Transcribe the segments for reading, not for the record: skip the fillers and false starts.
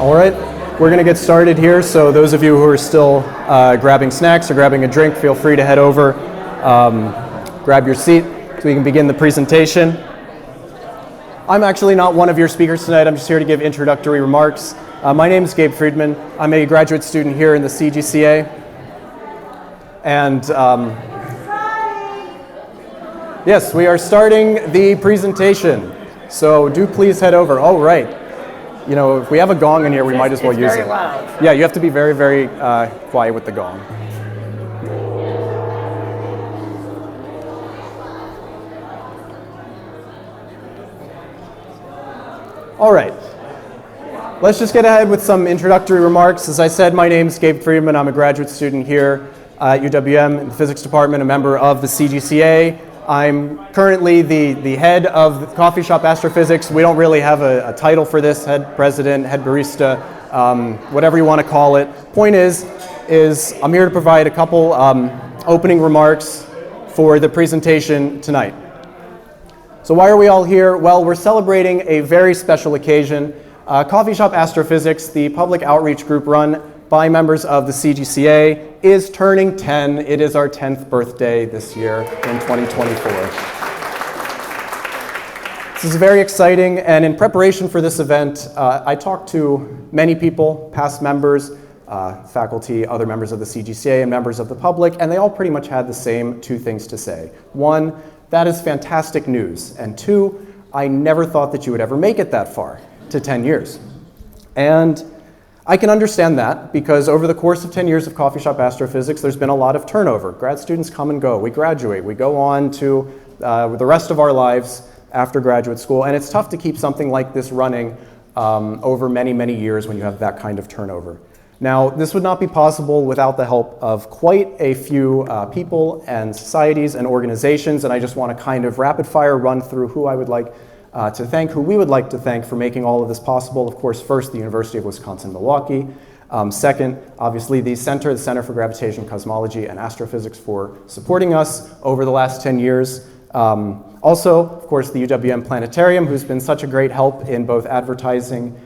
All right, we're going to get started here. So those of you who are still grabbing snacks or grabbing a drink, feel free to head over, grab your seat so we can begin the presentation. I'm actually not one of your speakers tonight. I'm just here to give introductory remarks. My name is Gabe Freedman. I'm a graduate student here in the CGCA. And yes, we are starting the presentation. So do please head over. Oh, right. You know, if we have a gong in here, we might as well use it. It's very loud. Yeah, you have to be very, very quiet with the gong. All right. Let's just get ahead with some introductory remarks. As I said, my name is Gabe Freedman. I'm a graduate student here at UWM in the physics department, a member of the CGCA. I'm currently the head of the Coffeeshop Astrophysics. We don't really have a title for this, head president, head barista, whatever you want to call it. Point is I'm here to provide a couple opening remarks for the presentation tonight. So why are we all here? Well, we're celebrating a very special occasion. Coffeeshop Astrophysics, the public outreach group run by members of the CGCA, is turning 10. It is our 10th birthday this year in 2024. This is very exciting, and in preparation for this event, I talked to many people, past members, faculty, other members of the CGCA, and members of the public, and they all pretty much had the same two things to say. One, that is fantastic news, and two, I never thought that you would ever make it that far, to 10 years. And I can understand that because over the course of 10 years of Coffeeshop Astrophysics, there's been a lot of turnover. Grad students come and go. We graduate. We go on to the rest of our lives after graduate school, and it's tough to keep something like this running over many, many years when you have that kind of turnover. Now, this would not be possible without the help of quite a few people and societies and organizations, and I just want to kind of rapid fire run through who I would like to thank, who we would like to thank for making all of this possible. Of course, first, the University of Wisconsin-Milwaukee. Second, obviously, the Center for Gravitational Cosmology and Astrophysics for supporting us over the last 10 years. Also, of course, the UWM Planetarium, who's been such a great help in both advertising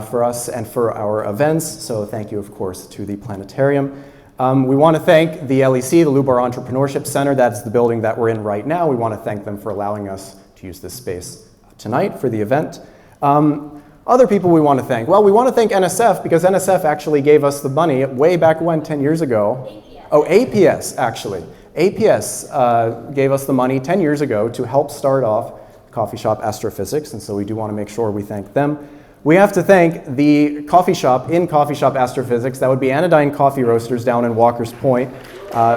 for us and for our events. So thank you, of course, to the Planetarium. We want to thank the LEC, the Lulu Entrepreneurship Center. That's the building that we're in right now. We want to thank them for allowing us to use this space tonight for the event. Other people we want to thank. Well, we want to thank NSF because NSF actually gave us the money way back when, 10 years ago. APS. Oh, APS, actually. APS gave us the money 10 years ago to help start off Coffeeshop Astrophysics, and so we do want to make sure we thank them. We have to thank the coffee shop in Coffeeshop Astrophysics, that would be Anodyne Coffee Roasters down in Walker's Point,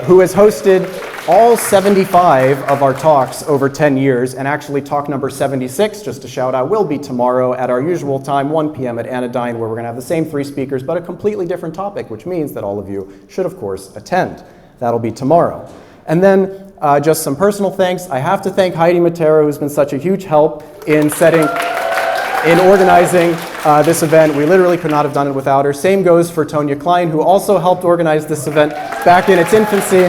who has hosted all 75 of our talks over 10 years, and actually talk number 76, just a shout out, will be tomorrow at our usual time, 1 p.m. at Anodyne, where we're going to have the same 3 speakers, but a completely different topic, which means that all of you should, of course, attend. That'll be tomorrow. And then just some personal thanks. I have to thank Heidi Matera, who's been such a huge help in organizing this event. We literally could not have done it without her. Same goes for Tonya Klein, who also helped organize this event back in its infancy.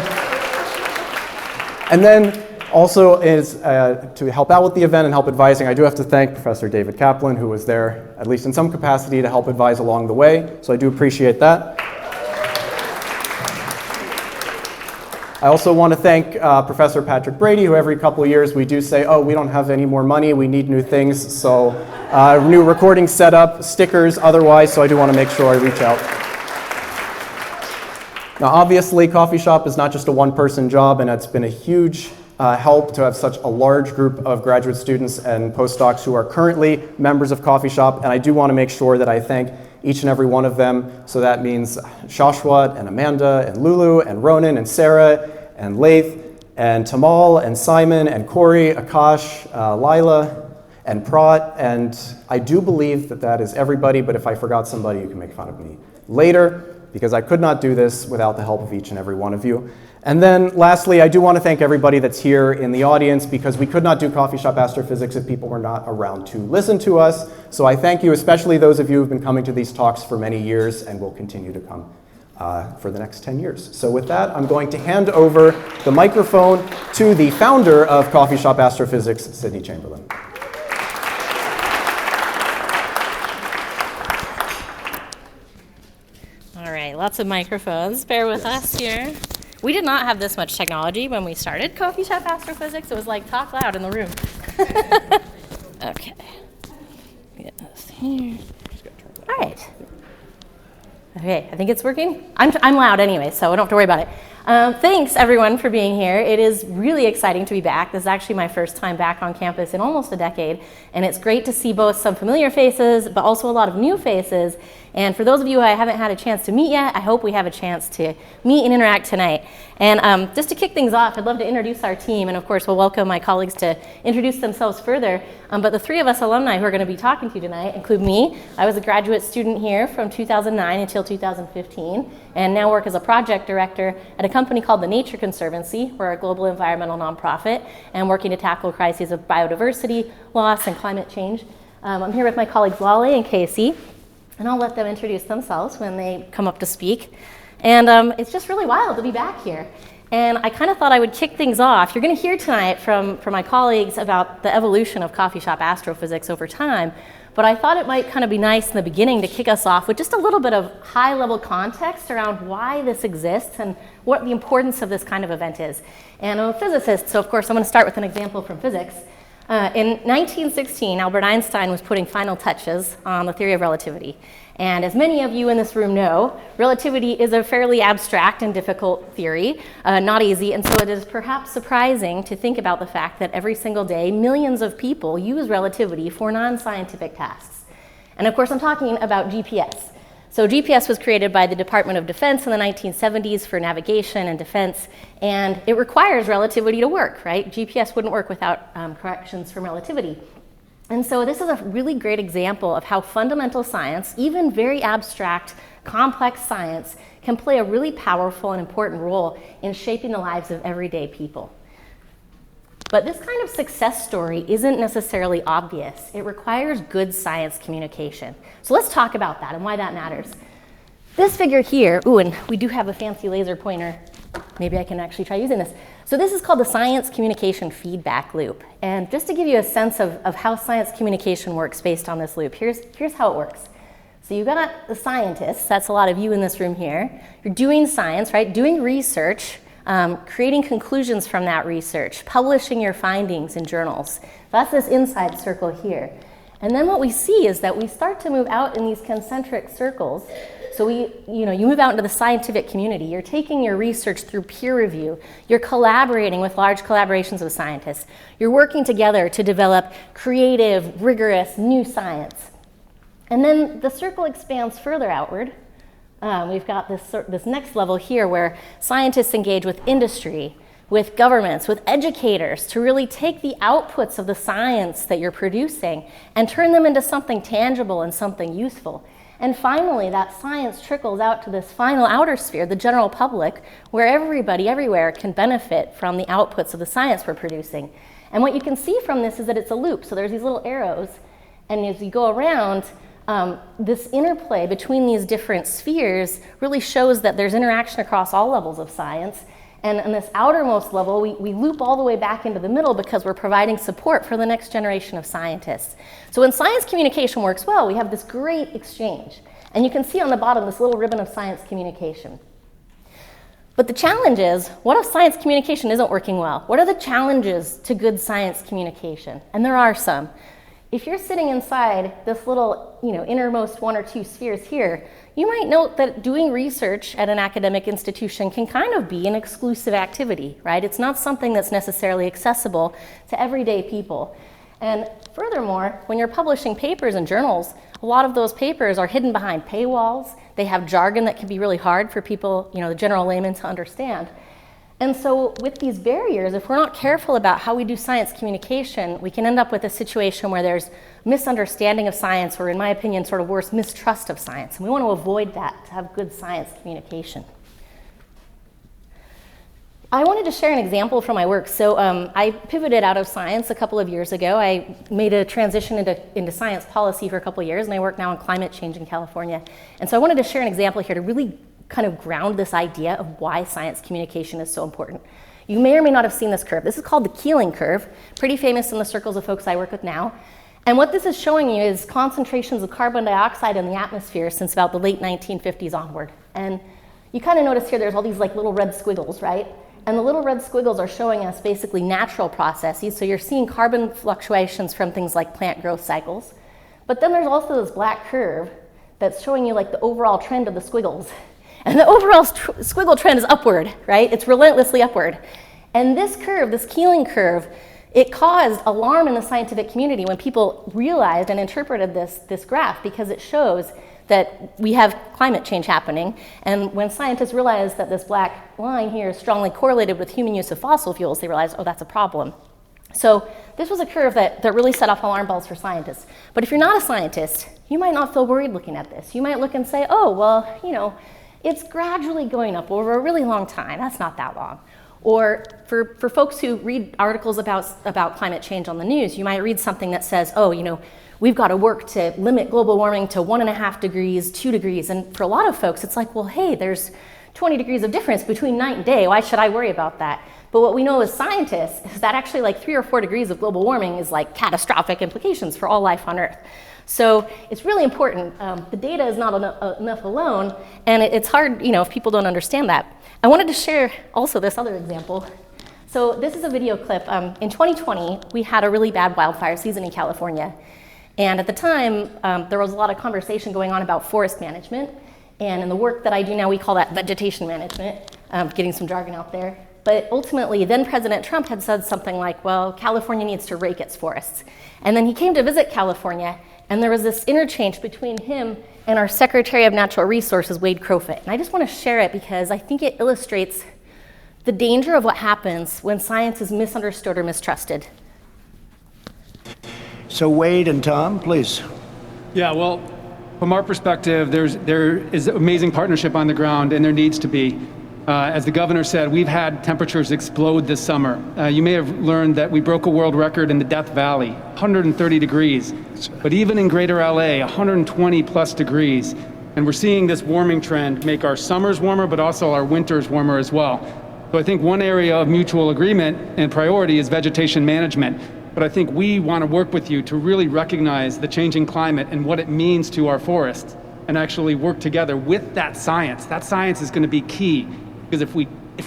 And then also is to help out with the event and help advising, I do have to thank Professor David Kaplan, who was there, at least in some capacity, to help advise along the way. So I do appreciate that. I also want to thank Professor Patrick Brady, who every couple of years we do say, oh, we don't have any more money, we need new things. So new recording setup, stickers, otherwise, so I do want to make sure I reach out. Now, obviously, Coffeeshop is not just a one-person job, and it's been a huge help to have such a large group of graduate students and postdocs who are currently members of Coffeeshop, and I do want to make sure that I thank each and every one of them. So that means Shashwat and Amanda and Lulu and Ronan and Sarah and Leith and Tamal and Simon and Cory, Akash, Laila and Prat, and I do believe that that is everybody, but if I forgot somebody, you can make fun of me later, because I could not do this without the help of each and every one of you. And then lastly, I do want to thank everybody that's here in the audience, because we could not do Coffeeshop Astrophysics if people were not around to listen to us. So I thank you, especially those of you who've been coming to these talks for many years and will continue to come for the next 10 years. So with that, I'm going to hand over the microphone to the founder of Coffeeshop Astrophysics, Sydney Chamberlin. lots of microphones. Bear with us here. We did not have this much technology when we started Coffeeshop Astrophysics. It was like talk loud in the room. Okay. Get this here. All right. Okay, I think it's working. I'm loud anyway, so I don't have to worry about it. Thanks, everyone, for being here. It is really exciting to be back. This is actually my first time back on campus in almost a decade, and it's great to see both some familiar faces, but also a lot of new faces. And for those of you who I haven't had a chance to meet yet, I hope we have a chance to meet and interact tonight. And just to kick things off, I'd love to introduce our team, and of course we'll welcome my colleagues to introduce themselves further. But the three of us alumni who are going to be talking to you tonight include me. I was a graduate student here from 2009 until 2015, and now work as a project director at a company called the Nature Conservancy. We're a global environmental nonprofit and working to tackle crises of biodiversity, loss, and climate change. I'm here with my colleagues Laleh and Casey, and I'll let them introduce themselves when they come up to speak. And it's just really wild to be back here. And I kind of thought I would kick things off. You're going to hear tonight from my colleagues about the evolution of Coffeeshop Astrophysics over time, but I thought it might kind of be nice in the beginning to kick us off with just a little bit of high-level context around why this exists and what the importance of this kind of event is. And I'm a physicist, so of course I'm going to start with an example from physics. In 1916, Albert Einstein was putting final touches on the theory of relativity. And as many of you in this room know, relativity is a fairly abstract and difficult theory, not easy, and so it is perhaps surprising to think about the fact that every single day, millions of people use relativity for non-scientific tasks. And of course, I'm talking about GPS. So GPS was created by the Department of Defense in the 1970s for navigation and defense, and it requires relativity to work, right? GPS wouldn't work without corrections from relativity. And so this is a really great example of how fundamental science, even very abstract, complex science, can play a really powerful and important role in shaping the lives of everyday people. But this kind of success story isn't necessarily obvious. It requires good science communication. So let's talk about that and why that matters. This figure here, ooh, and we do have a fancy laser pointer. Maybe I can actually try using this. So this is called the science communication feedback loop. And just to give you a sense of how science communication works based on this loop, here's how it works. So you've got the scientists, that's a lot of you in this room here. You're doing science, right? Doing research, creating conclusions from that research, publishing your findings in journals. That's this inside circle here. And then what we see is that we start to move out in these concentric circles. So you move out into the scientific community. You're taking your research through peer review. You're collaborating with large collaborations of scientists. You're working together to develop creative, rigorous, new science. And then the circle expands further outward. We've got this next level here where scientists engage with industry, with governments, with educators to really take the outputs of the science that you're producing and turn them into something tangible and something useful. And finally, that science trickles out to this final outer sphere, the general public, where everybody everywhere can benefit from the outputs of the science we're producing. And what you can see from this is that it's a loop. So there's these little arrows, and as you go around, this interplay between these different spheres really shows that there's interaction across all levels of science. And on this outermost level, we loop all the way back into the middle because we're providing support for the next generation of scientists. So when science communication works well, we have this great exchange. And you can see on the bottom this little ribbon of science communication. But the challenge is, what if science communication isn't working well? What are the challenges to good science communication? And there are some. If you're sitting inside this little, innermost one or two spheres here, you might note that doing research at an academic institution can kind of be an exclusive activity, right? It's not something that's necessarily accessible to everyday people. And furthermore, when you're publishing papers in journals, a lot of those papers are hidden behind paywalls. They have jargon that can be really hard for people, the general layman to understand. And so with these barriers, if we're not careful about how we do science communication, we can end up with a situation where there's misunderstanding of science, or in my opinion, sort of worse, mistrust of science. And we want to avoid that to have good science communication. I wanted to share an example from my work. So I pivoted out of science a couple of years ago. I made a transition into science policy for a couple of years, and I work now on climate change in California. And so I wanted to share an example here to really kind of ground this idea of why science communication is so important. You may or may not have seen this curve. This is called the Keeling curve, pretty famous in the circles of folks I work with now. And what this is showing you is concentrations of carbon dioxide in the atmosphere since about the late 1950s onward. And you kind of notice here there's all these like little red squiggles, right? And the little red squiggles are showing us basically natural processes. So you're seeing carbon fluctuations from things like plant growth cycles. But then there's also this black curve that's showing you like the overall trend of the squiggles. And the overall squiggle trend is upward, right? It's relentlessly upward. And this curve, this Keeling curve, it caused alarm in the scientific community when people realized and interpreted this graph, because it shows that we have climate change happening. And when scientists realized that this black line here is strongly correlated with human use of fossil fuels, they realized, oh, that's a problem. So this was a curve that really set off alarm bells for scientists. But if you're not a scientist, you might not feel worried looking at this. You might look and say, oh, well, you know, it's gradually going up over a really long time. That's not that long. Or for folks who read articles about climate change on the news, you might read something that says, oh, you know, we've got to work to limit global warming to 1.5 degrees, 2 degrees. And for a lot of folks, it's like, well, hey, there's 20 degrees of difference between night and day. Why should I worry about that? But what we know as scientists is that actually like 3 or 4 degrees of global warming is like catastrophic implications for all life on Earth. So it's really important. The data is not enough alone, and it's hard, you know, if people don't understand that. I wanted to share also this other example. So this is a video clip. In 2020, we had a really bad wildfire season in California. And at the time, there was a lot of conversation going on about forest management. And in the work that I do now, we call that vegetation management, getting some jargon out there. But ultimately, then President Trump had said something like, well, California needs to rake its forests. And then he came to visit California, and there was this interchange between him and our Secretary of Natural Resources, Wade Crofit. And I just want to share it because I think it illustrates the danger of what happens when science is misunderstood or mistrusted. So Wade and Tom, please. Yeah, well, from our perspective, there is amazing partnership on the ground, and there needs to be. As the governor said, we've had temperatures explode this summer. You may have learned that we broke a world record in the Death Valley, 130 degrees. But even in greater LA, 120 plus degrees. And we're seeing this warming trend make our summers warmer, but also our winters warmer as well. So I think one area of mutual agreement and priority is vegetation management. But I think we want to work with you to really recognize the changing climate and what it means to our forests, and actually work together with that science. That science is going to be key, because if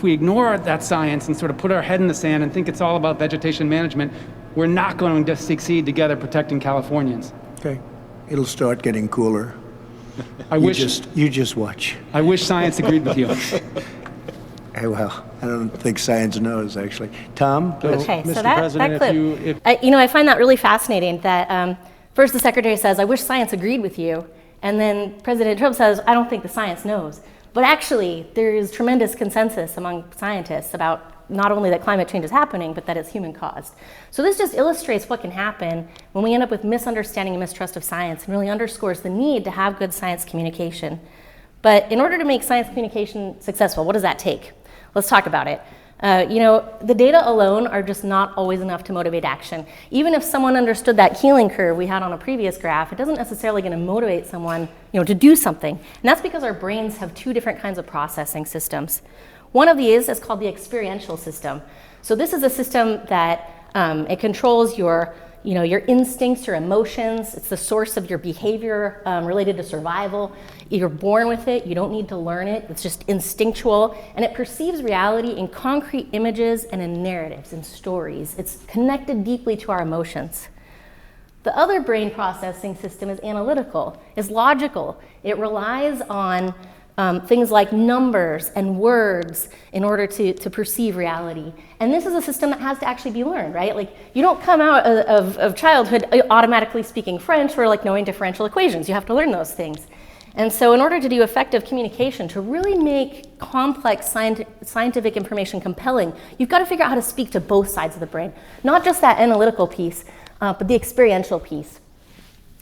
we ignore that science and sort of put our head in the sand and think it's all about vegetation management, we're not going to succeed together protecting Californians. Okay. It'll start getting cooler. You just watch. I wish science agreed with you. Hey, well, I don't think science knows, actually. Tom? Okay, Mr. so that President, clip, I find that really fascinating that first the secretary says, I wish science agreed with you, and then President Trump says, I don't think the science knows. But actually, there is tremendous consensus among scientists about not only that climate change is happening, but that it's human caused. So this just illustrates what can happen when we end up with misunderstanding and mistrust of science, and really underscores the need to have good science communication. But in order to make science communication successful, what does that take? Let's talk about it. The data alone are just not always enough to motivate action. Even if someone understood that Keeling curve we had on a previous graph, it doesn't necessarily going to motivate someone, to do something. And that's because our brains have two different kinds of processing systems. One of these is called the experiential system. So this is a system that it controls your instincts, your emotions. It's the source of your behavior related to survival. You're born with it. You don't need to learn it. It's just instinctual. And it perceives reality in concrete images and in narratives and stories. It's connected deeply to our emotions. The other brain processing system is analytical, is logical. It relies on things like numbers and words in order to perceive reality. And this is a system that has to actually be learned, right? Like, you don't come out of childhood automatically speaking French or like knowing differential equations. You have to learn those things. And so in order to do effective communication, to really make complex scientific information compelling, you've got to figure out how to speak to both sides of the brain, not just that analytical piece, but the experiential piece.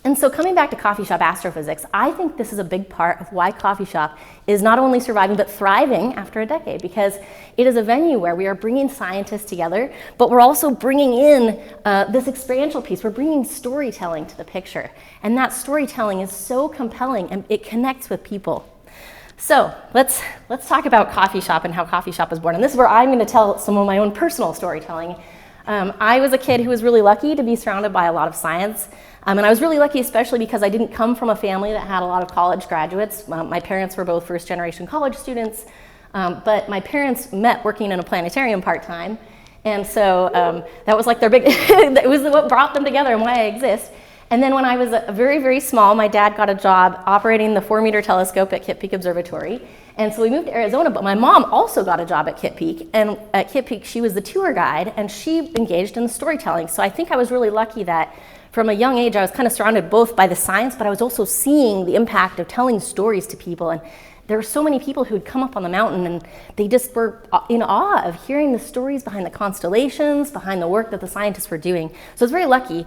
And so coming back to Coffeeshop Astrophysics, I think this is a big part of why Coffeeshop is not only surviving but thriving after a decade, because it is a venue where we are bringing scientists together, but we're also bringing in this experiential piece. We're bringing storytelling to the picture. And that storytelling is so compelling and it connects with people. So let's talk about Coffeeshop and how Coffeeshop was born. And this is where I'm going to tell some of my own personal storytelling. I was a kid who was really lucky to be surrounded by a lot of science. And I was really lucky especially because I didn't come from a family that had a lot of college graduates. My parents were both first-generation college students, but my parents met working in a planetarium part-time. And so that was like their big, it was what brought them together and why I exist. And then when I was very, very small, my dad got a job operating the 4-meter telescope at Kitt Peak Observatory. And so we moved to Arizona, but my mom also got a job at Kitt Peak. And at Kitt Peak, she was the tour guide, and she engaged in storytelling. So I think I was really lucky that from a young age, I was kind of surrounded both by the science, but I was also seeing the impact of telling stories to people. And there were so many people who'd come up on the mountain, and they just were in awe of hearing the stories behind the constellations, behind the work that the scientists were doing. So I was very lucky.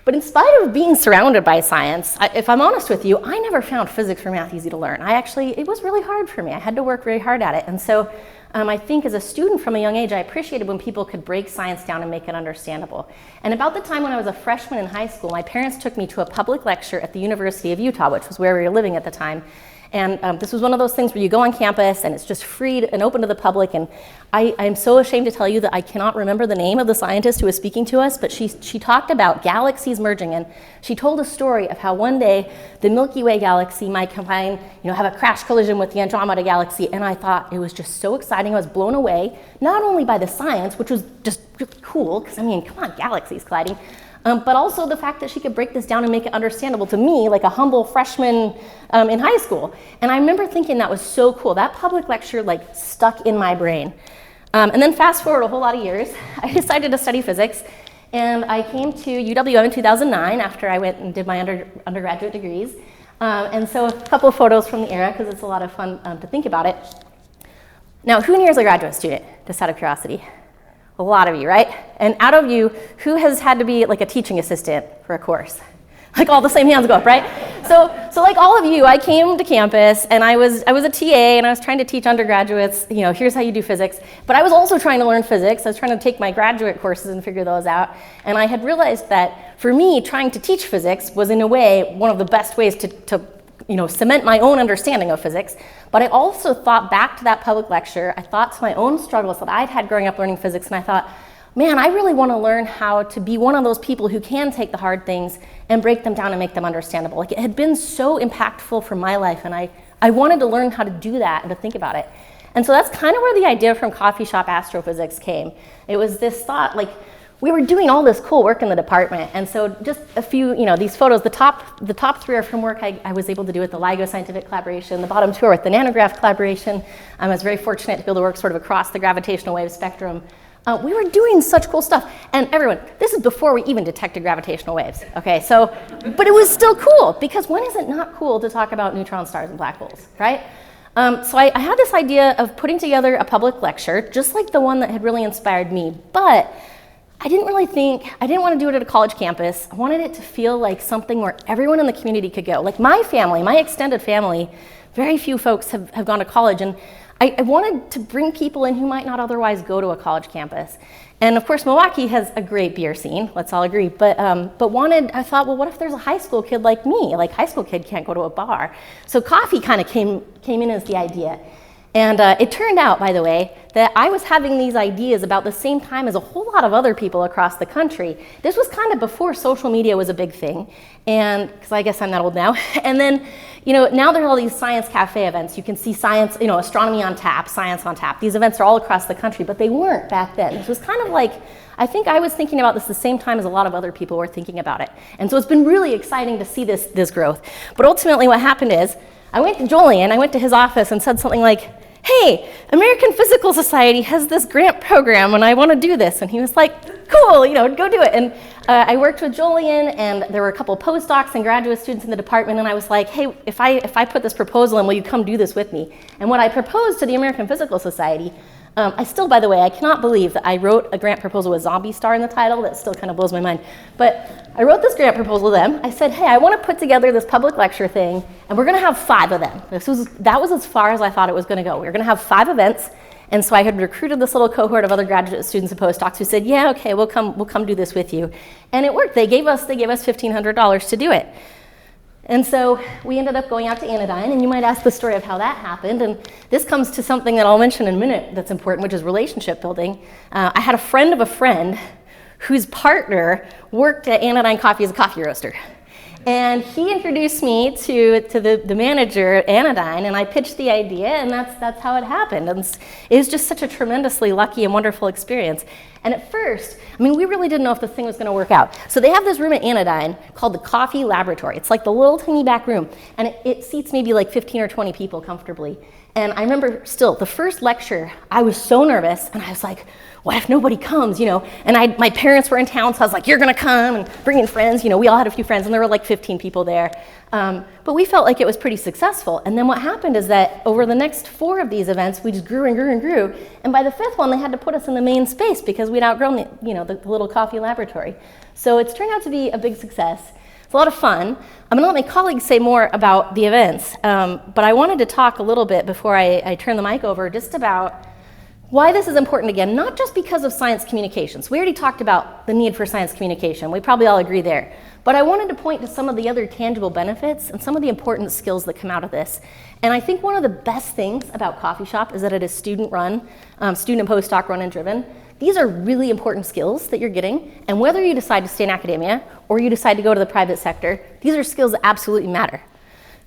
But in spite of being surrounded by science, if I'm honest with you, I never found physics or math easy to learn. It was really hard for me. I had to work very hard at it. And so I think as a student from a young age, I appreciated when people could break science down and make it understandable. And about the time when I was a freshman in high school, my parents took me to a public lecture at the University of Utah, which was where we were living at the time. And this was one of those things where you go on campus and it's just free and open to the public. And I'm so ashamed to tell you that I cannot remember the name of the scientist who was speaking to us, but she talked about galaxies merging. And she told a story of how one day the Milky Way galaxy might combine, have a crash collision with the Andromeda galaxy. And I thought it was just so exciting. I was blown away, not only by the science, which was just cool, because come on, galaxies colliding. But also the fact that she could break this down and make it understandable to me, like a humble freshman in high school. And I remember thinking that was so cool. That public lecture stuck in my brain. And then fast forward a whole lot of years, I decided to study physics. And I came to UWM in 2009 after I went and did my undergraduate degrees. And so a couple of photos from the era, because it's a lot of fun to think about it. Now, who in here is a graduate student, just out of curiosity? A lot of you, right? And out of you, who has had to be a teaching assistant for a course? All the same hands go up, right? So like all of you, I came to campus and I was a TA and I was trying to teach undergraduates, here's how you do physics. But I was also trying to learn physics. I was trying to take my graduate courses and figure those out. And I had realized that for me, trying to teach physics was in a way one of the best ways to cement my own understanding of physics. But I also thought back to that public lecture. I thought to my own struggles that I'd had growing up learning physics, and I thought, man, I really want to learn how to be one of those people who can take the hard things and break them down and make them understandable. It had been so impactful for my life, and I wanted to learn how to do that and to think about it. And so that's kind of where the idea from Coffeeshop Astrophysics came. It was this thought, we were doing all this cool work in the department, and so just a few, these photos, the top 3 are from work I was able to do with the LIGO Scientific Collaboration. The bottom 2 are with the Nanograph Collaboration. I was very fortunate to be able to work sort of across the gravitational wave spectrum. We were doing such cool stuff, and everyone, this is before we even detected gravitational waves, okay? So, but it was still cool, because when is it not cool to talk about neutron stars and black holes, right? So I had this idea of putting together a public lecture, just like the one that had really inspired me, but I didn't want to do it at a college campus. I wanted it to feel like something where everyone in the community could go. Like my family, my extended family, very few folks have gone to college, and I wanted to bring people in who might not otherwise go to a college campus. And of course, Milwaukee has a great beer scene, let's all agree, but I thought, well, what if there's a high school kid like me? Like, high school kid can't go to a bar. So coffee kind of came in as the idea. And it turned out, by the way, that I was having these ideas about the same time as a whole lot of other people across the country. This was kind of before social media was a big thing, and because I guess I'm that old now. And then, now there are all these science cafe events. You can see science, astronomy on tap, science on tap. These events are all across the country, but they weren't back then. This was kind of I think I was thinking about this the same time as a lot of other people were thinking about it. And so it's been really exciting to see this growth. But ultimately what happened is, I went to Julian, I went to his office and said something like, hey, American Physical Society has this grant program and I want to do this. And he was like, cool, go do it. And I worked with Julian, and there were a couple of postdocs and graduate students in the department, and I was like, hey, if I put this proposal in, will you come do this with me? And what I proposed to the American Physical Society, I still, by the way, I cannot believe that I wrote a grant proposal with zombie star in the title. That still kind of blows my mind. But I wrote this grant proposal to them. I said, hey, I want to put together this public lecture thing, and we're going to have 5 of them. That was as far as I thought it was going to go. We were going to have 5 events. And so I had recruited this little cohort of other graduate students and postdocs who said, yeah, okay, we'll come do this with you. And it worked. They gave us $1,500 to do it. And so we ended up going out to Anodyne, and you might ask the story of how that happened. And this comes to something that I'll mention in a minute that's important, which is relationship building. I had a friend of a friend whose partner worked at Anodyne Coffee as a coffee roaster. And he introduced me to the manager at Anodyne, and I pitched the idea, and that's how it happened. And it was just such a tremendously lucky and wonderful experience. And at first, I mean, we really didn't know if the thing was going to work out. So they have this room at Anodyne called the Coffee Laboratory. It's like the little tiny back room, and it seats maybe like 15 or 20 people comfortably. And I remember still, the first lecture, I was so nervous, and I was like, what if nobody comes, you know? And my parents were in town, so I was like, you're gonna come, and bring in friends. You know, we all had a few friends, and there were like 15 people there. But we felt like it was pretty successful. And then what happened is that over the next 4 of these events, we just grew and grew and grew. And by the 5th one, they had to put us in the main space because we'd outgrown the little coffee laboratory. So it's turned out to be a big success. It's a lot of fun. I'm gonna let my colleagues say more about the events, but I wanted to talk a little bit before I turn the mic over just about why this is important again, not just because of science communications. We already talked about the need for science communication. We probably all agree there. But I wanted to point to some of the other tangible benefits and some of the important skills that come out of this. And I think one of the best things about Coffee Shop is that it is student-run, student and postdoc run and driven. These are really important skills that you're getting, and whether you decide to stay in academia or you decide to go to the private sector, these are skills that absolutely matter.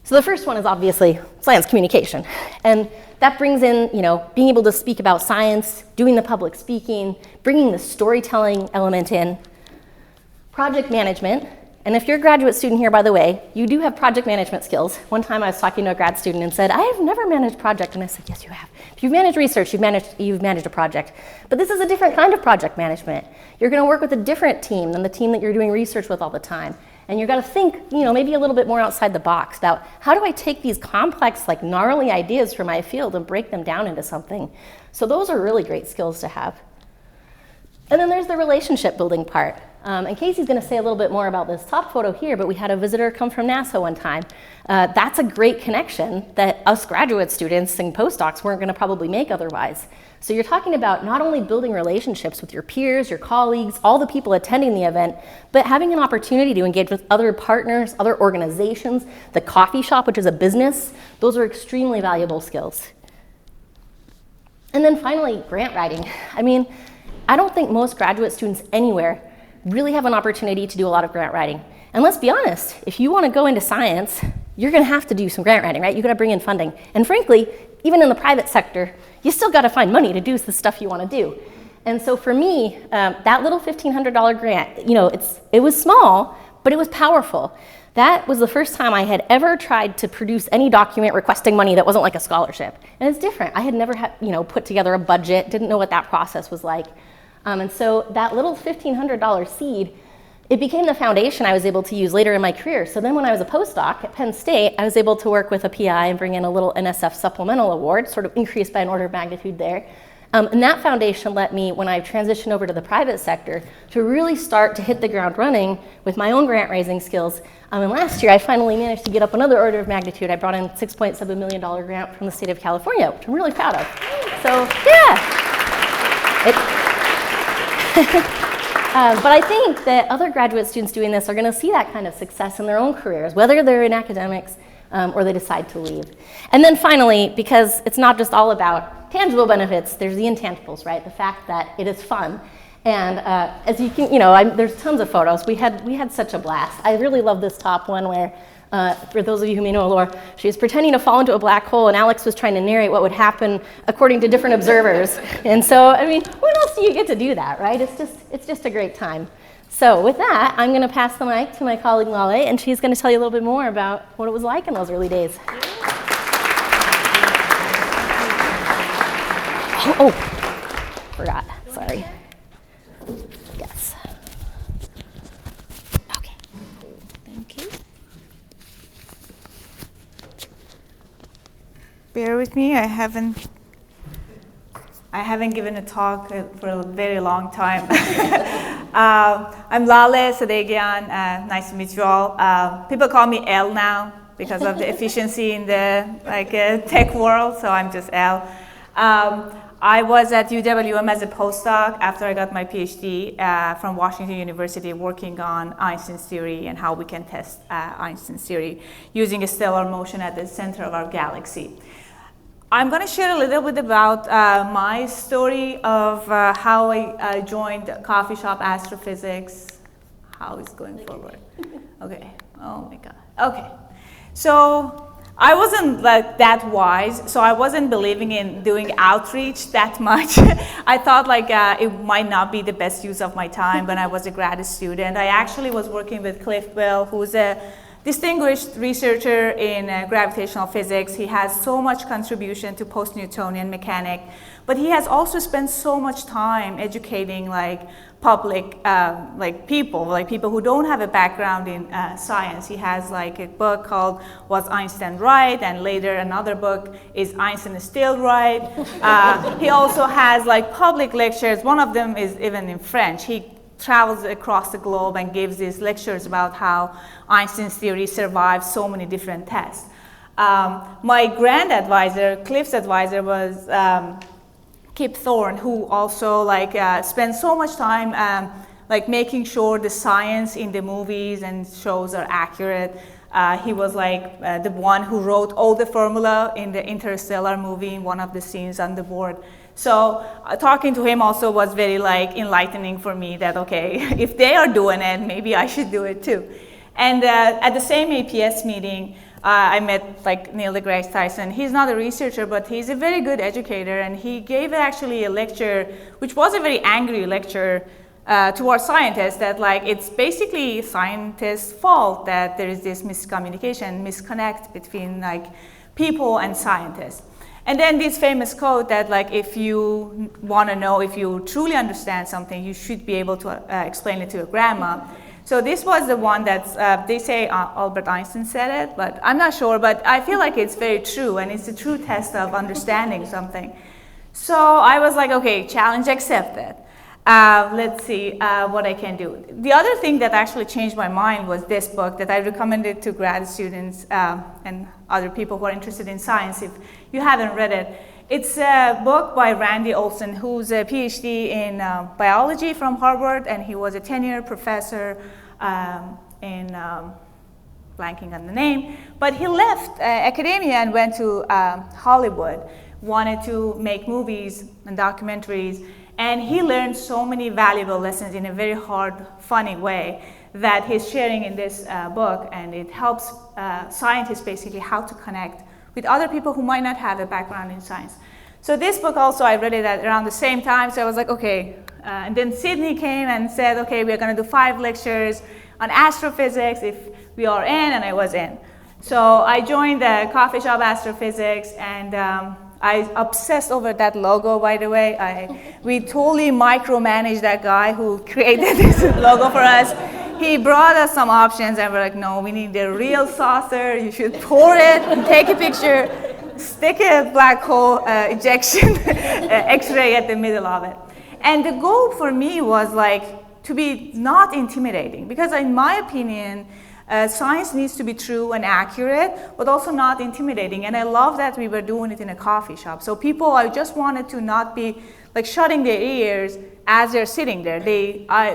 So the first one is obviously science communication. And that brings in, being able to speak about science, doing the public speaking, bringing the storytelling element in. Project management, and if you're a graduate student here, by the way, you do have project management skills. One time I was talking to a grad student and said, I have never managed a project, and I said, yes, you have. If you've managed research, you've managed a project. But this is a different kind of project management. You're gonna work with a different team than the team that you're doing research with all the time. And you've got to think, maybe a little bit more outside the box about how do I take these complex, like gnarly ideas from my field and break them down into something. So those are really great skills to have. And then there's the relationship building part. And Casey's going to say a little bit more about this top photo here, but we had a visitor come from NASA one time. That's a great connection that us graduate students and postdocs weren't going to probably make otherwise. So you're talking about not only building relationships with your peers, your colleagues, all the people attending the event, but having an opportunity to engage with other partners, other organizations, the coffee shop, which is a business. Those are extremely valuable skills. And then finally, grant writing. I mean, I don't think most graduate students anywhere really have an opportunity to do a lot of grant writing. And let's be honest, if you want to go into science, you're going to have to do some grant writing, right? You've got to bring in funding. And frankly, even in the private sector, you still got to find money to do the stuff you want to do. And so for me, that little $1,500 grant, it was small, but it was powerful. That was the first time I had ever tried to produce any document requesting money that wasn't like a scholarship. And it's different. I had never put together a budget, didn't know what that process was like. And so that little $1,500 seed, it became the foundation I was able to use later in my career. So then when I was a postdoc at Penn State, I was able to work with a PI and bring in a little NSF supplemental award, sort of increased by an order of magnitude there. And that foundation let me, when I transitioned over to the private sector, to really start to hit the ground running with my own grant raising skills. And last year, I finally managed to get up another order of magnitude. I brought in a $6.7 million grant from the state of California, which I'm really proud of. So yeah. But I think that other graduate students doing this are going to see that kind of success in their own careers, whether they're in academics or they decide to leave. And then finally, because it's not just all about tangible benefits, there's the intangibles, right? The fact that it is fun. And as you can, there's tons of photos. We had such a blast. I really love this top one where, for those of you who may know Laura, she was pretending to fall into a black hole, and Alex was trying to narrate what would happen according to different observers. And so, I mean, when else do you get to do that, right? It's just a great time. So with that, I'm going to pass the mic to my colleague Laleh, and she's going to tell you a little bit more about what it was like in those early days. Oh, forgot. Sorry. Yes. Okay. Thank you. Bear with me. I haven't given a talk for a very long time. I'm Laleh, Sadeghian. Nice to meet you all. People call me L now because of the efficiency in the tech world, so I'm just L. I was at UWM as a postdoc after I got my PhD from Washington University, working on Einstein's theory and how we can test Einstein's theory using a stellar motion at the center of our galaxy. I'm going to share a little bit about my story of how I joined Coffeeshop Astrophysics. How is going forward? Okay. Oh my God. Okay. So I wasn't like that wise, so I wasn't believing in doing outreach that much. I thought like it might not be the best use of my time when I was a grad student. I actually was working with Cliff Bell, who's a distinguished researcher in gravitational physics. He has so much contribution to post-Newtonian mechanics, but he has also spent so much time educating like public, people who don't have a background in science. He has like a book called Was Einstein Right? And later another book is Einstein Still Right? He also has like public lectures. One of them is even in French. He travels across the globe and gives these lectures about how Einstein's theory survives so many different tests. My grand advisor, Cliff's advisor, was Kip Thorne, who also spent so much time making sure the science in the movies and shows are accurate. He was the one who wrote all the formula in the Interstellar movie in one of the scenes on the board. So talking to him also was very enlightening for me that, okay, if they are doing it, maybe I should do it too. And at the same APS meeting, I met Neil deGrasse Tyson. He's not a researcher, but he's a very good educator, and he gave actually a lecture, which was a very angry lecture to our scientists, that it's basically scientists' fault that there is this miscommunication, misconnect between people and scientists. And then this famous quote that if you want to know if you truly understand something, you should be able to explain it to your grandma. So this was the one that they say Albert Einstein said it, but I'm not sure, but I feel like it's very true, and it's a true test of understanding something. So I was like, okay, challenge accepted. Let's see what I can do. The other thing that actually changed my mind was this book that I recommended to grad students and other people who are interested in science if you haven't read it. It's a book by Randy Olson, who's a PhD in biology from Harvard, and he was a tenured professor in blanking on the name. But he left academia and went to Hollywood, wanted to make movies and documentaries. And he learned so many valuable lessons in a very hard, funny way that he's sharing in this book, and it helps scientists basically how to connect with other people who might not have a background in science. So this book also, I read it at around the same time, so I was like, okay. And then Sydney came and said, okay, we're gonna do 5 lectures on astrophysics if we are in, and I was in. So I joined the Coffeeshop Astrophysics, and I obsessed over that logo, by the way. We totally micromanaged that guy who created this logo for us. He brought us some options, and we're like, no, we need the real saucer. You should pour it and take a picture, stick a black hole ejection X-ray at the middle of it. And the goal for me was to be not intimidating, because in my opinion, science needs to be true and accurate, but also not intimidating. And I love that we were doing it in a coffee shop. So people, I just wanted to not be shutting their ears as they're sitting there.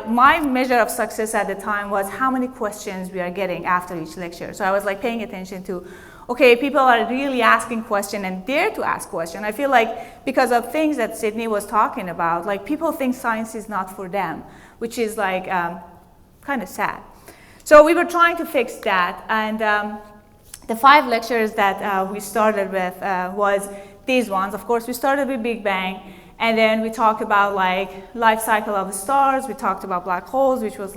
My measure of success at the time was how many questions we are getting after each lecture. So I was paying attention to, okay, people are really asking questions and dare to ask questions. I feel because of things that Sydney was talking about, people think science is not for them, which is kind of sad. So we were trying to fix that, and the 5 lectures that we started with was these ones. Of course, we started with Big Bang, and then we talked about life cycle of the stars. We talked about black holes, which was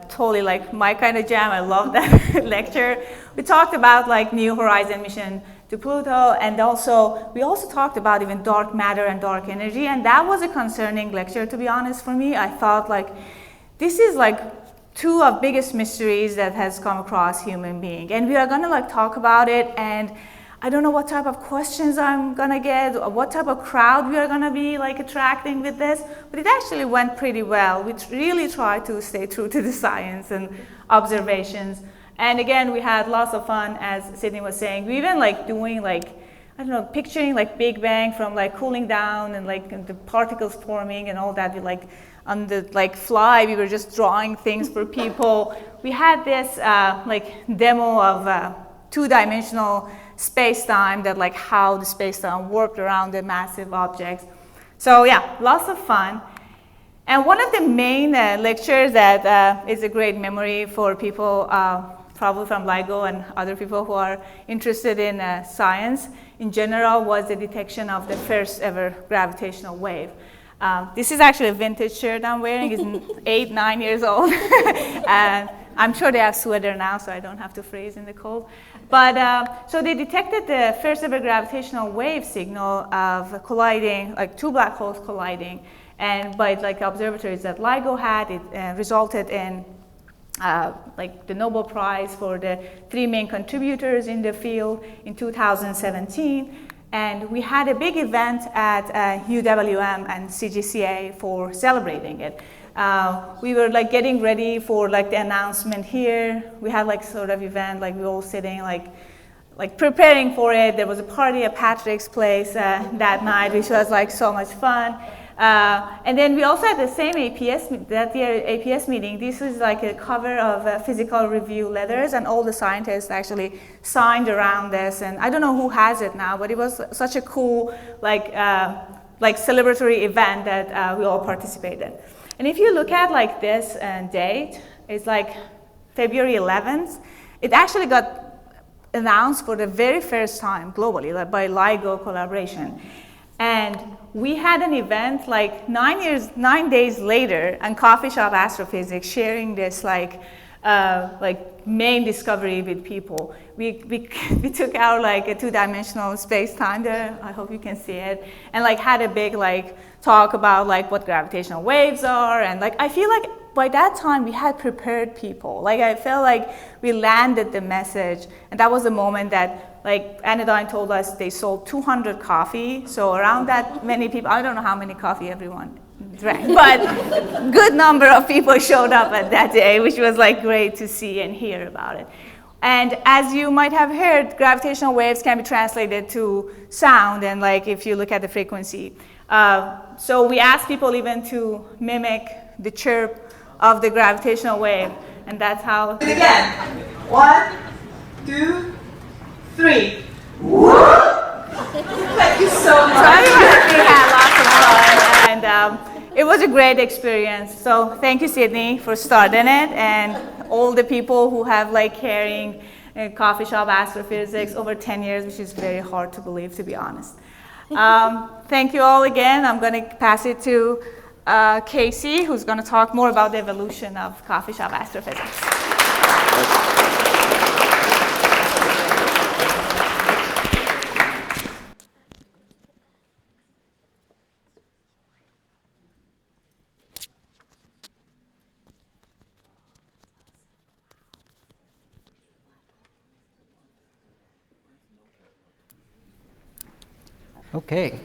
totally my kind of jam. I love that lecture. We talked about New Horizon mission to Pluto, and we also talked about even dark matter and dark energy, and that was a concerning lecture, to be honest, for me. I thought this is 2 of biggest mysteries that has come across human being, and we are gonna talk about it, and I don't know what type of questions I'm gonna get, or what type of crowd we are gonna be attracting with this, but it actually went pretty well. We really tried to stay true to the science and observations, and again, we had lots of fun, as Sydney was saying. We even doing I don't know, picturing like Big Bang from like cooling down and like the particles forming and all that. We like on the like fly, we were just drawing things for people. We had this like demo of two-dimensional space-time, that like how the space-time worked around the massive objects. So yeah, lots of fun. And one of the main lectures that is a great memory for people probably from LIGO and other people who are interested in science in general was the detection of the first ever gravitational wave. This is actually a vintage shirt I'm wearing. It's 8, 9 years old. I'm sure they have sweater now, so I don't have to freeze in the cold. But so they detected the first ever gravitational wave signal of colliding, like two black holes colliding. And by like observatories that LIGO had, it resulted in like the Nobel Prize for the 3 main contributors in the field in 2017. And we had a big event at UWM and CGCA for celebrating it. We were like getting ready for like the announcement here. We had like sort of event, like we were all sitting like preparing for it. There was a party at Patrick's place that night, which was like so much fun. And then we also had the same APS meeting. This is like a cover of physical review letters, and all the scientists actually signed around this. And I don't know who has it now, but it was such a cool like celebratory event that we all participated. And if you look at like this date, it's like February 11th. It actually got announced for the very first time globally, like by LIGO collaboration. And we had an event like 9 days later on Coffeeshop Astrophysics, sharing this like main discovery with people. We took out like a two-dimensional space-time there. I hope you can see it, and like had a big like talk about like what gravitational waves are, and like I feel like by that time we had prepared people. Like I felt like we landed the message, and that was a moment that like Anodyne told us they sold 200 coffee. So around that many people, I don't know how many coffee everyone drank, but good number of people showed up at that day, which was like great to see and hear about it. And as you might have heard, gravitational waves can be translated to sound, and like if you look at the frequency. So we asked people even to mimic the chirp of the gravitational wave, and that's how. Again, 1, 2, 3. Thank you so much. So we had lots of fun, and it was a great experience. So thank you, Sydney, for starting it, and all the people who have like carrying Coffeeshop Astrophysics over 10 years, which is very hard to believe, to be honest. Thank you all again. I'm going to pass it to Casey, who's going to talk more about the evolution of Coffeeshop Astrophysics. Okay.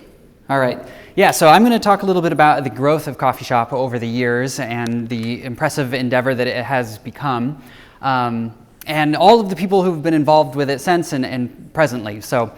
All right. Yeah, so I'm going to talk a little bit about the growth of Coffeeshop over the years and the impressive endeavor that it has become, and all of the people who've been involved with it since and presently. So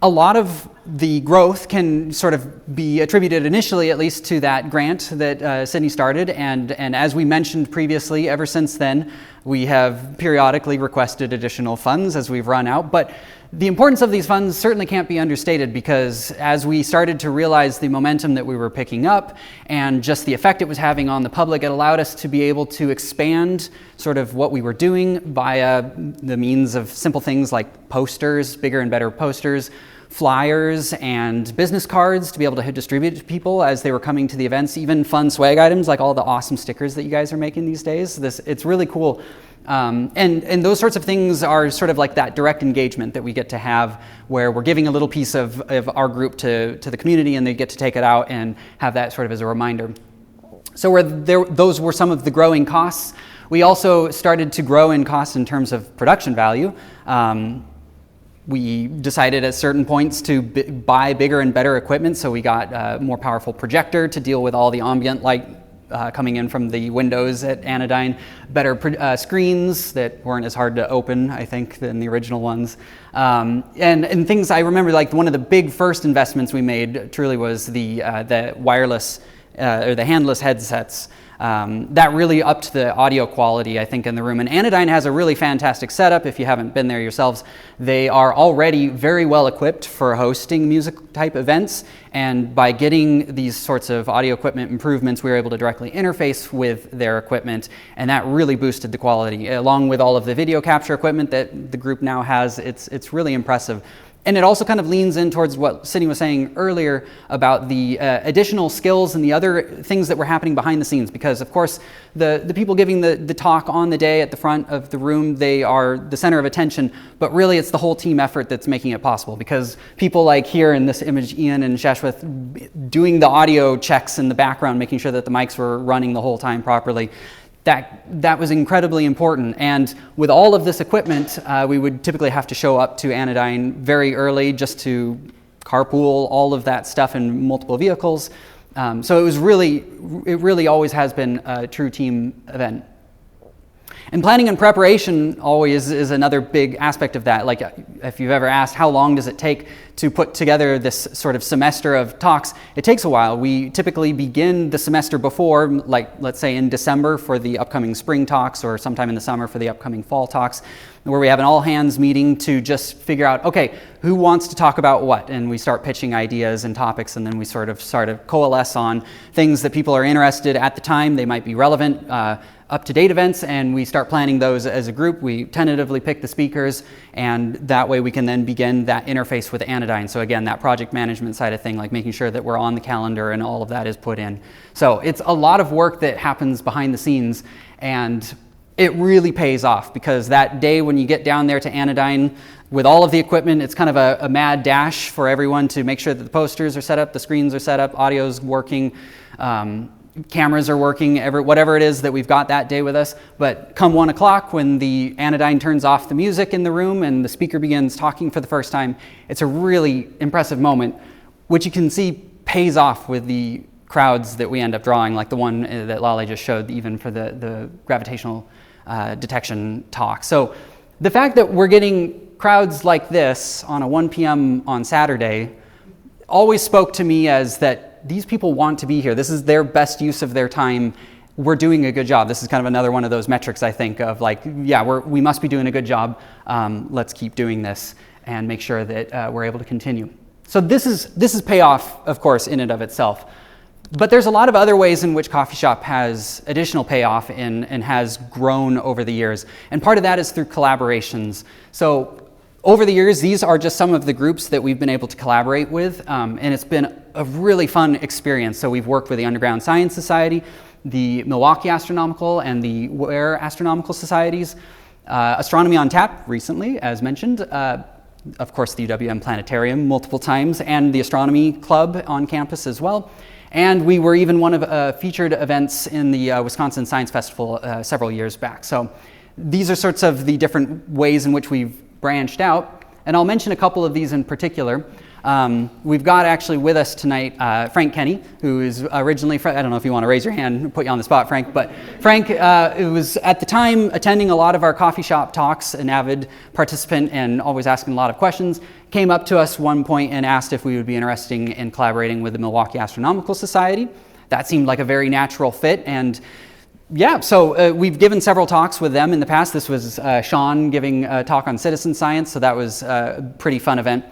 a lot of the growth can sort of be attributed initially, at least, to that grant that Sydney started, and as we mentioned previously, ever since then, we have periodically requested additional funds as we've run out. But the importance of these funds certainly can't be understated, because as we started to realize the momentum that we were picking up and just the effect it was having on the public, it allowed us to be able to expand sort of what we were doing via the means of simple things like posters, bigger and better posters, flyers, and business cards to be able to distribute to people as they were coming to the events, even fun swag items like all the awesome stickers that you guys are making these days. It's really cool. And those sorts of things are sort of like that direct engagement that we get to have, where we're giving a little piece of our group to the community, and they get to take it out and have that sort of as a reminder. So those were some of the growing costs. We also started to grow in costs in terms of production value. We decided at certain points to buy bigger and better equipment, so we got a more powerful projector to deal with all the ambient light coming in from the windows at Anodyne, better screens that weren't as hard to open, I think, than the original ones. And things I remember, like one of the big first investments we made truly was the wireless or the handless headsets. That really upped the audio quality, I think, in the room. And Anodyne has a really fantastic setup. If you haven't been there yourselves, they are already very well equipped for hosting music type events. And by getting these sorts of audio equipment improvements, we were able to directly interface with their equipment, and that really boosted the quality. Along with all of the video capture equipment that the group now has, it's really impressive. And it also kind of leans in towards what Sydney was saying earlier about the additional skills and the other things that were happening behind the scenes. Because, of course, the people giving the talk on the day at the front of the room, they are the center of attention. But really, it's the whole team effort that's making it possible. Because people like here in this image, Ian and Shashwat, doing the audio checks in the background, making sure that the mics were running the whole time properly. That was incredibly important. And with all of this equipment, we would typically have to show up to Anodyne very early just to carpool all of that stuff in multiple vehicles. So it really always has been a true team event. And planning and preparation always is another big aspect of that. Like if you've ever asked how long does it take to put together this sort of semester of talks, it takes a while. We typically begin the semester before, like let's say in December for the upcoming spring talks or sometime in the summer for the upcoming fall talks, where we have an all-hands meeting to just figure out, okay, who wants to talk about what? And we start pitching ideas and topics, and then we sort of start to coalesce on things that people are interested at the time. They might be relevant, up-to-date events, and we start planning those as a group. We tentatively pick the speakers, and that way we can then begin that interface with Anodyne. So again, that project management side of thing, like making sure that we're on the calendar and all of that is put in. So it's a lot of work that happens behind the scenes, and it really pays off, because that day when you get down there to Anodyne with all of the equipment, it's kind of a mad dash for everyone to make sure that the posters are set up, the screens are set up, audio's working, cameras are working, whatever it is that we've got that day with us. But come 1 o'clock, when the Anodyne turns off the music in the room and the speaker begins talking for the first time, it's a really impressive moment, which you can see pays off with the crowds that we end up drawing, like the one that Laleh just showed, even for the gravitational detection talk. So the fact that we're getting crowds like this on a 1 p.m. on Saturday always spoke to me as that these people want to be here. This is their best use of their time. We're doing a good job. This is kind of another one of those metrics, I think, of like, yeah, we must be doing a good job. Let's keep doing this and make sure that we're able to continue. So this is payoff, of course, in and of itself. But there's a lot of other ways in which Coffee Shop has additional payoff and has grown over the years. And part of that is through collaborations. So over the years, these are just some of the groups that we've been able to collaborate with, and it's been a really fun experience. So we've worked with the Underground Science Society, the Milwaukee Astronomical, and the Ware Astronomical Societies, Astronomy on Tap recently, as mentioned, of course the UWM Planetarium multiple times, and the Astronomy Club on campus as well. And we were even one of featured events in the Wisconsin Science Festival several years back. So these are sorts of the different ways in which we've branched out, and I'll mention a couple of these in particular. We've got actually with us tonight Frank Kenny, who is originally, I don't know if you want to raise your hand and put you on the spot, Frank, but Frank was at the time attending a lot of our coffee shop talks, an avid participant and always asking a lot of questions, came up to us one point and asked if we would be interested in collaborating with the Milwaukee Astronomical Society. That seemed like a very natural fit, and yeah, so we've given several talks with them in the past. This was Sean giving a talk on citizen science, so that was a pretty fun event.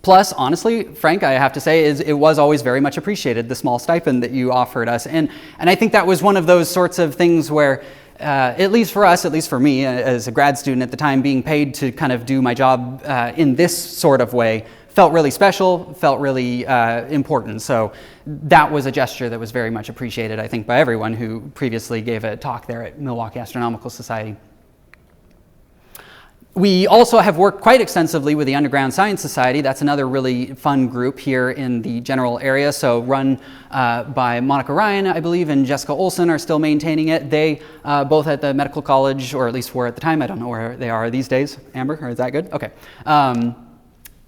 Plus, honestly, Frank, I have to say, it was always very much appreciated, the small stipend that you offered us. And I think that was one of those sorts of things where, at least for us, at least for me, as a grad student at the time, being paid to kind of do my job in this sort of way felt really special, felt really important. So that was a gesture that was very much appreciated, I think, by everyone who previously gave a talk there at Milwaukee Astronomical Society. We also have worked quite extensively with the Underground Science Society. That's another really fun group here in the general area. So run by Monica Ryan, I believe, and Jessica Olson are still maintaining it. They both at the medical college, or at least were at the time. I don't know where they are these days. Amber, or is that good? Okay.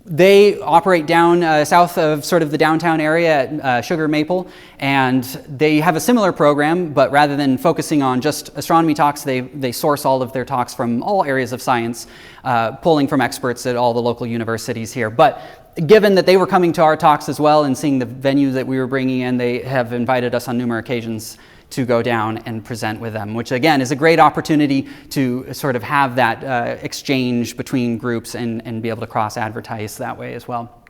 They operate down south of sort of the downtown area at Sugar Maple, and they have a similar program, but rather than focusing on just astronomy talks, they source all of their talks from all areas of science, pulling from experts at all the local universities here. But given that they were coming to our talks as well and seeing the venue that we were bringing in, they have invited us on numerous occasions to go down and present with them, which again is a great opportunity to sort of have that exchange between groups and be able to cross-advertise that way as well.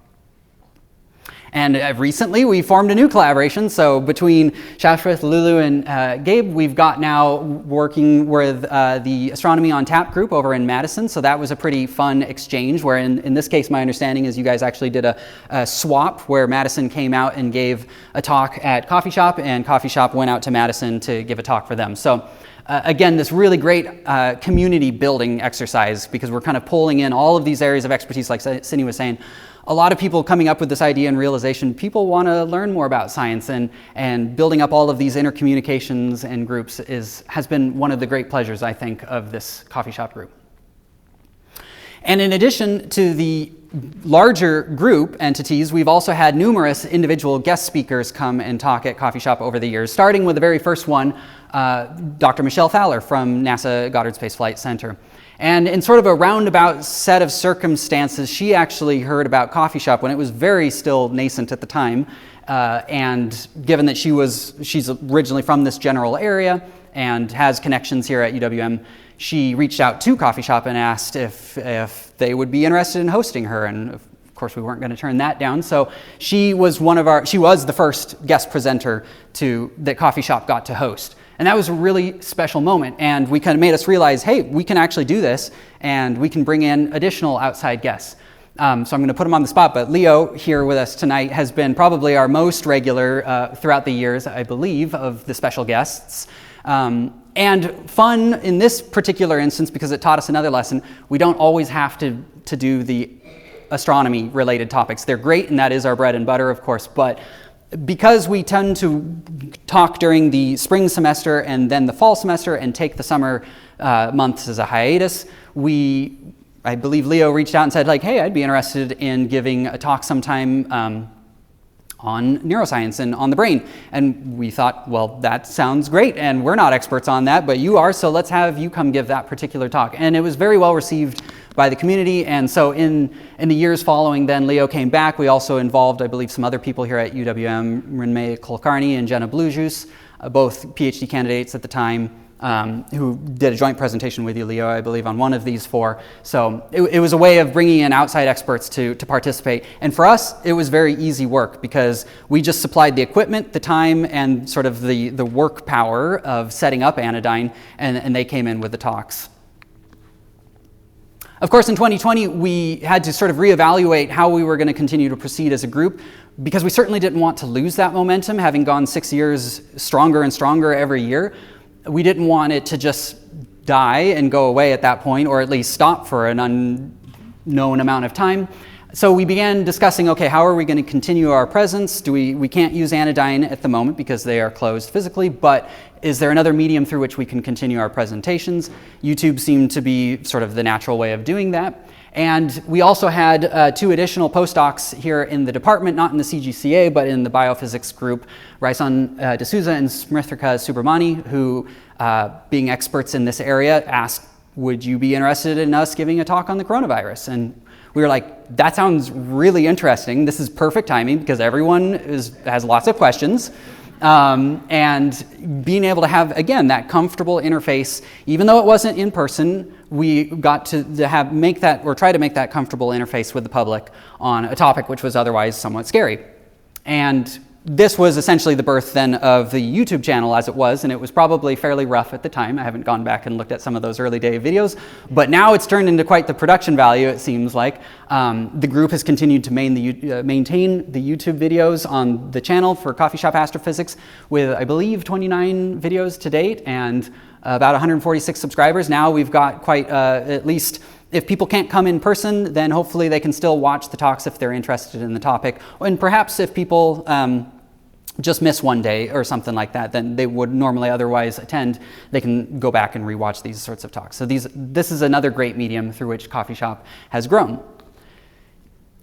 And recently we formed a new collaboration, so between Shashwat, Lulu, and Gabe, we've got now working with the Astronomy on Tap group over in Madison, so that was a pretty fun exchange, where in this case my understanding is you guys actually did a swap where Madison came out and gave a talk at Coffee Shop, and Coffee Shop went out to Madison to give a talk for them. So again, this really great community building exercise, because we're kind of pulling in all of these areas of expertise, like Cindy was saying. A lot of people coming up with this idea and realization, people want to learn more about science, and building up all of these intercommunications and groups has been one of the great pleasures, I think, of this Coffee Shop group. And in addition to the larger group entities, we've also had numerous individual guest speakers come and talk at Coffee Shop over the years, starting with the very first one, Dr. Michelle Thaler from NASA Goddard Space Flight Center. And in sort of a roundabout set of circumstances, she actually heard about Coffee Shop when it was very still nascent at the time. And given that she's originally from this general area and has connections here at UWM, she reached out to Coffee Shop and asked if they would be interested in hosting her. And of course, we weren't going to turn that down. So she was the first guest presenter that Coffee Shop got to host. And that was a really special moment, and we kind of made us realize, hey, we can actually do this, and we can bring in additional outside guests. So I'm going to put him on the spot, but Leo here with us tonight has been probably our most regular throughout the years, I believe, of the special guests. And fun in this particular instance, because it taught us another lesson, we don't always have to do the astronomy-related topics. They're great, and that is our bread and butter, of course, but because we tend to talk during the spring semester and then the fall semester and take the summer months as a hiatus, I believe Leo reached out and said, like, hey, I'd be interested in giving a talk sometime on neuroscience and on the brain. And we thought, well, that sounds great, and we're not experts on that, but you are, so let's have you come give that particular talk. And it was very well received by the community, and so in the years following then, Leo came back. We also involved, I believe, some other people here at UWM, Renmei Kulkarni and Jenna Bluejus, both PhD candidates at the time, who did a joint presentation with you, Leo, I believe, on one of these four. So it was a way of bringing in outside experts to participate. And for us, it was very easy work, because we just supplied the equipment, the time, and sort of the work power of setting up Anodyne, and they came in with the talks. Of course, in 2020, we had to sort of reevaluate how we were going to continue to proceed as a group, because we certainly didn't want to lose that momentum, having gone 6 years stronger and stronger every year. We didn't want it to just die and go away at that point, or at least stop for an unknown amount of time. So we began discussing, okay, how are we going to continue our presence? We can't use Anodyne at the moment because they are closed physically, but is there another medium through which we can continue our presentations? YouTube seemed to be sort of the natural way of doing that. And we also had 2 additional postdocs here in the department, not in the CGCA, but in the biophysics group, Raisan D'Souza and Smrithika Subramani, who, being experts in this area, asked, would you be interested in us giving a talk on the coronavirus? And we were like, that sounds really interesting. This is perfect timing, because everyone has lots of questions. And being able to have, again, that comfortable interface, even though it wasn't in person, we got to try to make that comfortable interface with the public on a topic which was otherwise somewhat scary. And this was essentially the birth then of the YouTube channel as it was, and it was probably fairly rough at the time. I haven't gone back and looked at some of those early day videos, but now it's turned into quite the production value, it seems like. The group has continued to maintain the YouTube videos on the channel for Coffee Shop Astrophysics with, I believe, 29 videos to date and about 146 subscribers. Now we've got quite, at least, if people can't come in person, then hopefully they can still watch the talks if they're interested in the topic. And perhaps if people just miss one day or something like that, then they would normally otherwise attend, they can go back and rewatch these sorts of talks. So this is another great medium through which Coffee Shop has grown.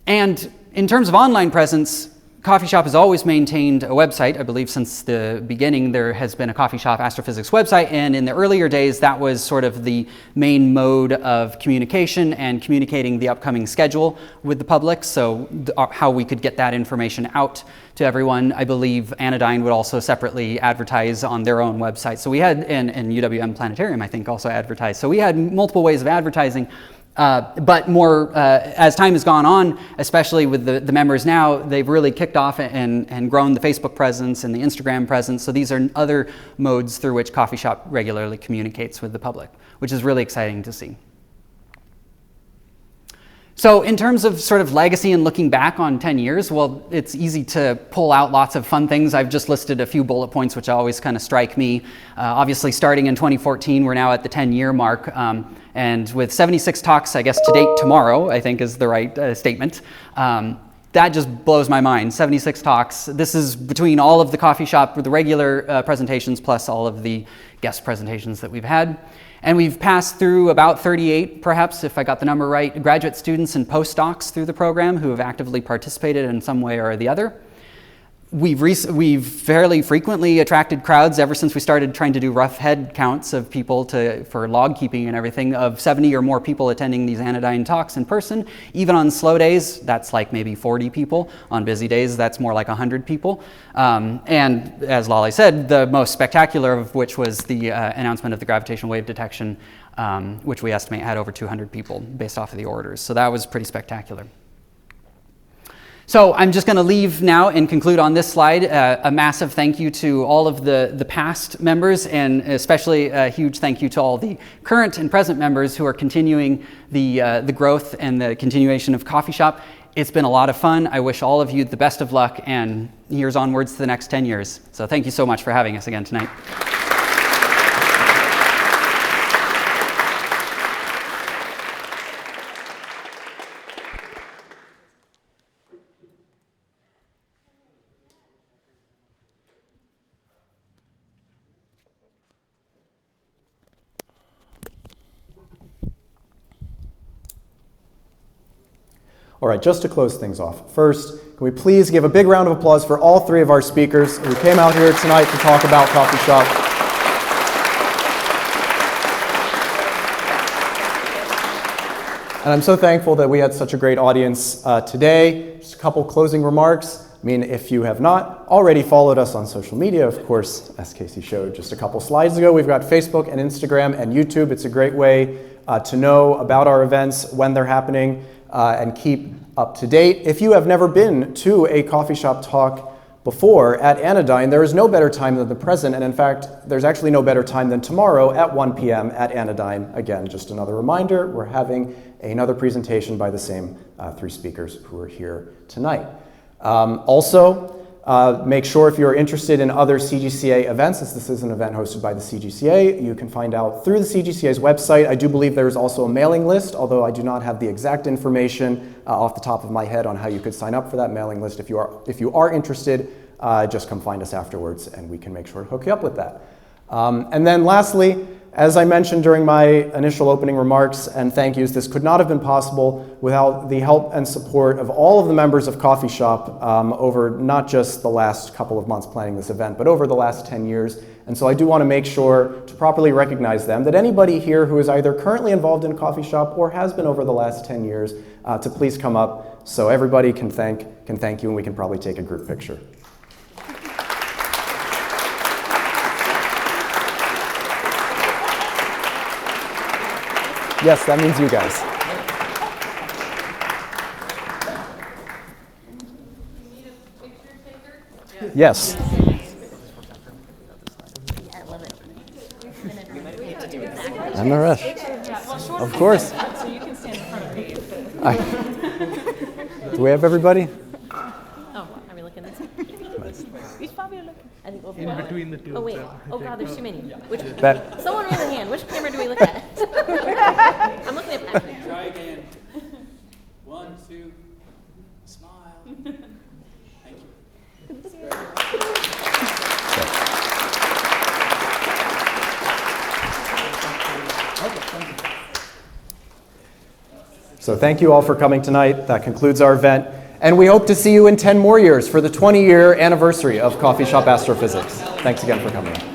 And in terms of online presence, Coffee Shop has always maintained a website. I believe since the beginning there has been a Coffee Shop Astrophysics website, and in the earlier days that was sort of the main mode of communication and communicating the upcoming schedule with the public, so how we could get that information out to everyone. I believe Anodyne would also separately advertise on their own website. So we had, and UWM Planetarium I think also advertised. So we had multiple ways of advertising. But more, as time has gone on, especially with the members now, they've really kicked off and grown the Facebook presence and the Instagram presence. So these are other modes through which Coffee Shop regularly communicates with the public, which is really exciting to see. So in terms of sort of legacy and looking back on 10 years, well, it's easy to pull out lots of fun things. I've just listed a few bullet points which always kind of strike me. Obviously, starting in 2014, we're now at the 10-year mark. And with 76 talks, I guess, to date tomorrow, I think is the right statement. That just blows my mind, 76 talks. This is between all of the Coffee Shop, the regular presentations, plus all of the guest presentations that we've had. And we've passed through about 38, perhaps, if I got the number right, graduate students and postdocs through the program who have actively participated in some way or the other. We've fairly frequently attracted crowds ever since we started trying to do rough head counts of people for log keeping and everything, of 70 or more people attending these Anodyne talks in person. Even on slow days, that's like maybe 40 people. On busy days, that's more like 100 people. And as Laleh said, the most spectacular of which was the announcement of the gravitational wave detection, which we estimate had over 200 people based off of the orders. So that was pretty spectacular. So I'm just going to leave now and conclude on this slide. A massive thank you to all of the past members, and especially a huge thank you to all the current and present members who are continuing the growth and the continuation of Coffee Shop. It's been a lot of fun. I wish all of you the best of luck, and here's onwards to the next 10 years. So thank you so much for having us again tonight. All right, just to close things off, first, can we please give a big round of applause for all three of our speakers who came out here tonight to talk about Coffee Shop. And I'm so thankful that we had such a great audience today. Just a couple closing remarks. I mean, if you have not already followed us on social media, of course, as Casey showed just a couple slides ago, we've got Facebook and Instagram and YouTube. It's a great way to know about our events, when they're happening, and keep up to date. If you have never been to a Coffee Shop talk before at Anodyne, there is no better time than the present, and in fact, there's actually no better time than tomorrow at 1 p.m. at Anodyne. Again, just another reminder, we're having another presentation by the same three speakers who are here tonight. Also, make sure if you're interested in other CGCA events, since this is an event hosted by the CGCA, you can find out through the CGCA's website. I do believe there is also a mailing list, although I do not have the exact information off the top of my head on how you could sign up for that mailing list. If you are interested, just come find us afterwards and we can make sure to hook you up with that. And then lastly, as I mentioned during my initial opening remarks and thank yous, this could not have been possible without the help and support of all of the members of Coffee Shop over not just the last couple of months planning this event, but over the last 10 years. And so I do want to make sure to properly recognize them, that anybody here who is either currently involved in Coffee Shop or has been over the last 10 years to please come up so everybody can thank you and we can probably take a group picture. Yes, that means you guys. Yes. I'm no rush. Of course. So you can stand in front of me. Do we have everybody? Oh, are we looking this way? Which part are you looking? I think we'll In between the two. Oh, wait. Oh, God, there's too many. That, Someone raise their hand. Which camera do we look at? I'm looking at Patrick. Try again. 1, 2, smile. Thank you. So thank you all for coming tonight. That concludes our event. And we hope to see you in 10 more years for the 20-year anniversary of Coffeeshop Astrophysics. Thanks again for coming.